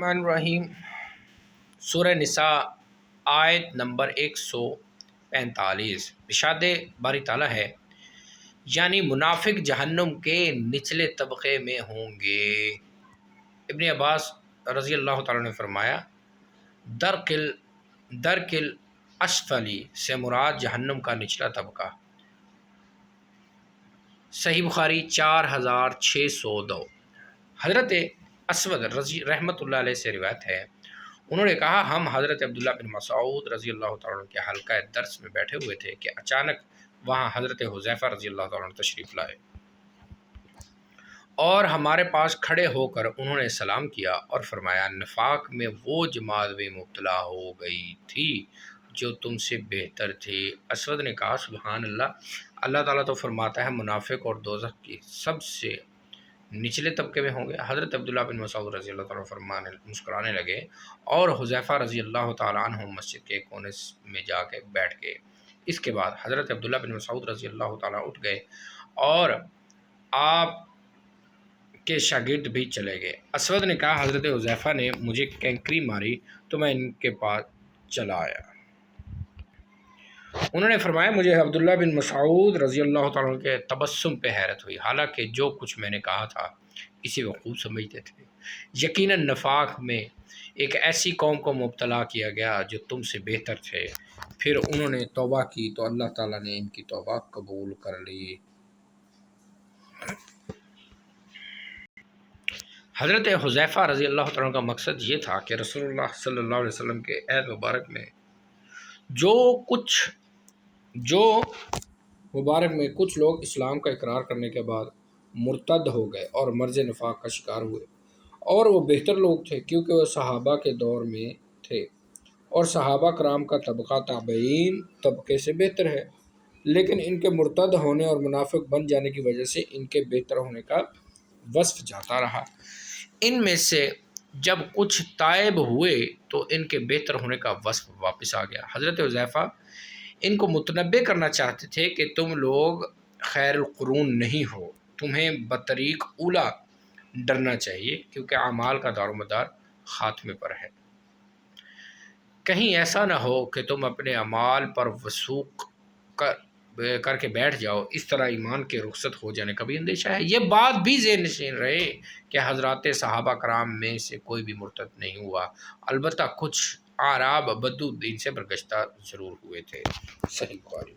الرحمن الرحیم سورہ نساء آیت نمبر 145 ارشاد باری تعالیٰ ہے یعنی منافق جہنم کے نچلے طبقے میں ہوں گے۔ ابن عباس رضی اللہ تعالیٰ نے فرمایا درکل اسفلی سے مراد جہنم کا نچلا طبقہ۔ صحیح بخاری 4602۔ حضرت اسود رحمۃ اللہ علیہ سے روایت ہے، انہوں نے کہا ہم حضرت عبداللہ بن مسعود رضی اللہ تعالیٰ عنہ کے حلقہ درس میں بیٹھے ہوئے تھے کہ اچانک وہاں حضرت حذیفہ رضی اللہ تعالیٰ عنہ تشریف لائے اور ہمارے پاس کھڑے ہو کر انہوں نے سلام کیا اور فرمایا نفاق میں وہ جماعت بھی مبتلا ہو گئی تھی جو تم سے بہتر تھی۔ اسود نے کہا سبحان اللہ، اللہ تعالیٰ تو فرماتا ہے منافق اور دوزخ کی سب سے نچلے طبقے میں ہوں گے۔ حضرت عبداللہ بن مسعود رضی اللہ تعالیٰ مسکرانے لگے اور حذیفہ رضی اللہ تعالیٰ عنہ مسجد کے کونے میں جا کے بیٹھ گئے۔ اس کے بعد حضرت عبداللہ بن مسعود رضی اللہ تعالیٰ اٹھ گئے اور آپ کے شاگرد بھی چلے گئے۔ اسود نے کہا حضرت حذیفہ نے مجھے کینکری ماری تو میں ان کے پاس چلا آیا۔ انہوں نے فرمایا مجھے عبداللہ بن مسعود رضی اللہ تعالیٰ کے تبسم پہ حیرت ہوئی، حالانکہ جو کچھ میں نے کہا تھا اسی وقوع سمجھتے تھے۔ یقیناً نفاق میں ایک ایسی قوم کو مبتلا کیا گیا جو تم سے بہتر تھے، پھر انہوں نے توبہ کی تو اللہ تعالیٰ نے ان کی توبہ قبول کر لی۔ حضرت حذیفہ رضی اللہ تعالیٰ کا مقصد یہ تھا کہ رسول اللہ صلی اللہ علیہ وسلم کے عہد مبارک میں کچھ لوگ اسلام کا اقرار کرنے کے بعد مرتد ہو گئے اور مرض نفاق کا شکار ہوئے، اور وہ بہتر لوگ تھے کیونکہ وہ صحابہ کے دور میں تھے، اور صحابہ کرام کا طبقہ تابعین طبقے سے بہتر ہے، لیکن ان کے مرتد ہونے اور منافق بن جانے کی وجہ سے ان کے بہتر ہونے کا وصف جاتا رہا۔ ان میں سے جب کچھ تائب ہوئے تو ان کے بہتر ہونے کا وصف واپس آ گیا۔ حضرت حذیفہ ان کو متنبع کرنا چاہتے تھے کہ تم لوگ خیر القرون نہیں ہو، تمہیں بطریق اولا ڈرنا چاہیے کیونکہ اعمال کا دار و مدار خاتمے پر ہے۔ کہیں ایسا نہ ہو کہ تم اپنے اعمال پر وثوق کر کے بیٹھ جاؤ، اس طرح ایمان کے رخصت ہو جانے کا بھی اندیشہ ہے۔ یہ بات بھی ذہن نشین رہے کہ حضرات صحابہ کرام میں سے کوئی بھی مرتد نہیں ہوا، البتہ کچھ اعراب بدو دین سے برگشتہ ضرور ہوئے تھے۔ صحیح بخاری۔